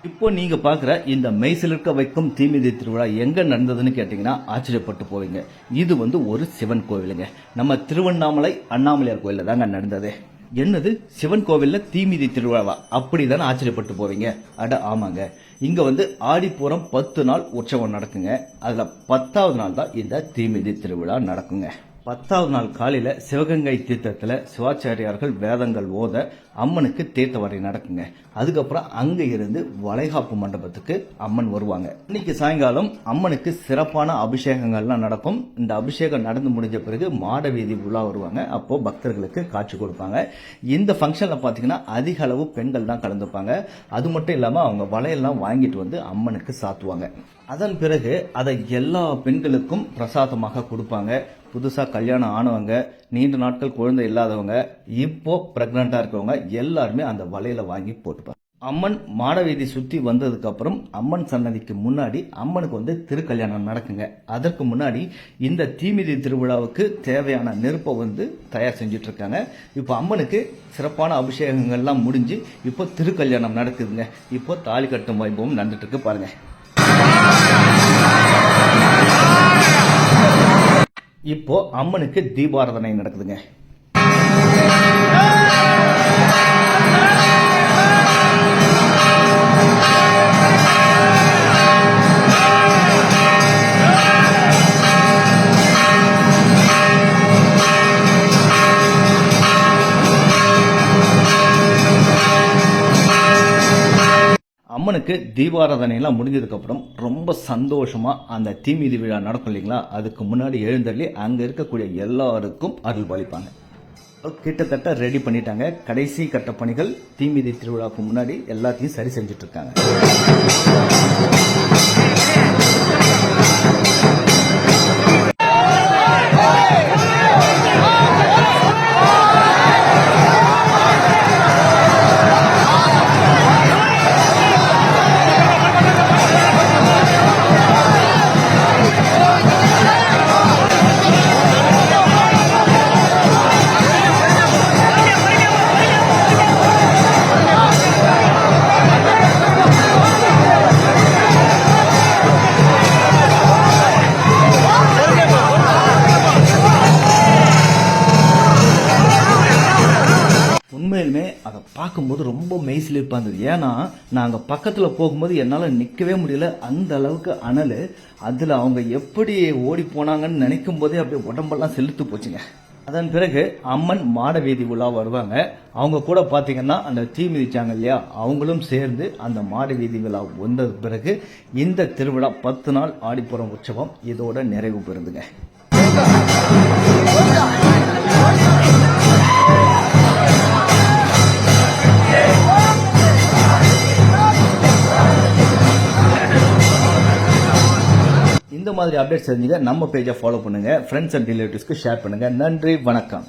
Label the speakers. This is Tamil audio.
Speaker 1: இப்போ நீங்க பாக்குற இந்த மெய்சிலிர்க்க வைக்கும் தீமிதி திருவிழா எங்க நடந்ததுன்னு கேட்டீங்கன்னா ஆச்சரியப்பட்டு போவீங்க. இது ஒரு சிவன் கோவிலுங்க. நம்ம திருவண்ணாமலை அண்ணாமலையார் கோயில்ல தாங்க நடந்தது. என்னது, சிவன் கோவில்ல தீமிதி திருவிழாவா? அப்படிதானே ஆச்சரியப்பட்டு போவீங்க. அட ஆமாங்க, இங்க ஆடிப்பூரம் 10 நாள் உற்சவம் நடக்குங்க. அதுல 10வது நாள் தான் இந்த தீமிதி திருவிழா நடக்குங்க. 10வது நாள் காலையில சிவகங்கை தீர்த்தத்துல சிவாச்சாரியார்கள் வேதங்கள் ஓத அம்மனுக்கு தீர்த்தவரை நடக்குங்க. அதுக்கப்புறம் அங்க இருந்து வளைகாப்பு மண்டபத்துக்கு அம்மன் வருவாங்க. இன்னைக்கு சாயங்காலம் அம்மனுக்கு சிறப்பான அபிஷேகங்கள்லாம் நடக்கும். இந்த அபிஷேகம் நடந்து முடிஞ்ச பிறகு மாட வீதி உலா வருவாங்க. அப்போ பக்தர்களுக்கு காட்சி கொடுப்பாங்க. இந்த ஃபங்க்ஷன்ல பாத்தீங்கன்னா அதிக அளவு பெண்கள் தான் கலந்துப்பாங்க. அது மட்டும் இல்லாம அவங்க வளையெல்லாம் வாங்கிட்டு அம்மனுக்கு சாத்துவாங்க. அதன் பிறகு அதை எல்லா பெண்களுக்கும் பிரசாதமாக கொடுப்பாங்க. புதுசா கல்யாணம் ஆனவங்க, நீண்ட நாட்கள் குழந்தை இல்லாதவங்க, இப்போ பிரெக்னண்டா இருக்கவங்க எல்லாருமே அந்த வலையில வாங்கி போட்டுப்பாங்க. அம்மன் மாடவீதி சுத்தி வந்ததுக்கு அப்புறம் அம்மன் சன்னதிக்கு முன்னாடி அம்மனுக்கு திருக்கல்யாணம் நடக்குங்க. அதற்கு முன்னாடி இந்த தீமிதி திருவிழாவுக்கு தேவையான நெருப்பை தயார் செஞ்சுட்டு இருக்காங்க. இப்போ அம்மனுக்கு சிறப்பான அபிஷேகங்கள்லாம் முடிஞ்சு இப்போ திருக்கல்யாணம் நடக்குதுங்க. இப்போ தாலி கட்டும் வைபவம் நடந்துட்டு இருக்கு பாருங்க. இப்போ அம்மனுக்கு தீபாராதனை நடக்குதுங்க. அம்மனுக்கு தீபாராதனை எல்லாம் முடிஞ்சதுக்கு அப்புறம் ரொம்ப சந்தோஷமா அந்த தீமிதி விழா நடக்கும் இல்லைங்களா, அதுக்கு முன்னாடி எழுந்தள்ளி அங்க இருக்கக்கூடிய எல்லாருக்கும் அருள் பாலிப்பாங்க. கிட்டத்தட்ட ரெடி பண்ணிட்டாங்க. கடைசி கட்ட பணிகள் தீமிதி திருவிழாவுக்கு முன்னாடி எல்லாத்தையும் சரி செஞ்சுட்டு இருக்காங்க. உண்மையிலுமே அதை பார்க்கும்போது ரொம்ப மெய்சிலிர்ப்பா இருந்தது. ஏன்னா நாங்கள் பக்கத்தில் போகும்போது என்னால் நிற்கவே முடியல. அந்த அளவுக்கு அனல். அதில் அவங்க எப்படி ஓடி போனாங்கன்னு நினைக்கும் போதே அப்படியே உடம்பெல்லாம் செலுத்து போச்சுங்க. அதன் பிறகு அம்மன் மாட வீதி உலா வருவாங்க. அவங்க கூட பார்த்தீங்கன்னா அந்த தீ மிதிச்சாங்க இல்லையா, அவங்களும் சேர்ந்து அந்த மாட வீதி விழா வந்தது பிறகு இந்த திருவிழா 10 நாள் ஆடிப்புறம் உற்சவம் இதோட நிறைவு பெறுதுங்க. இந்த மாதிரி அப்டேட்ஸ் தெரிஞ்சுக்க நம்ம பேஜை ஃபாலோ பண்ணுங்க. ஃப்ரெண்ட்ஸ் அண்ட் ரிலேட்டிவ்ஸ்க்கு ஷேர் பண்ணுங்க. நன்றி, வணக்கம்.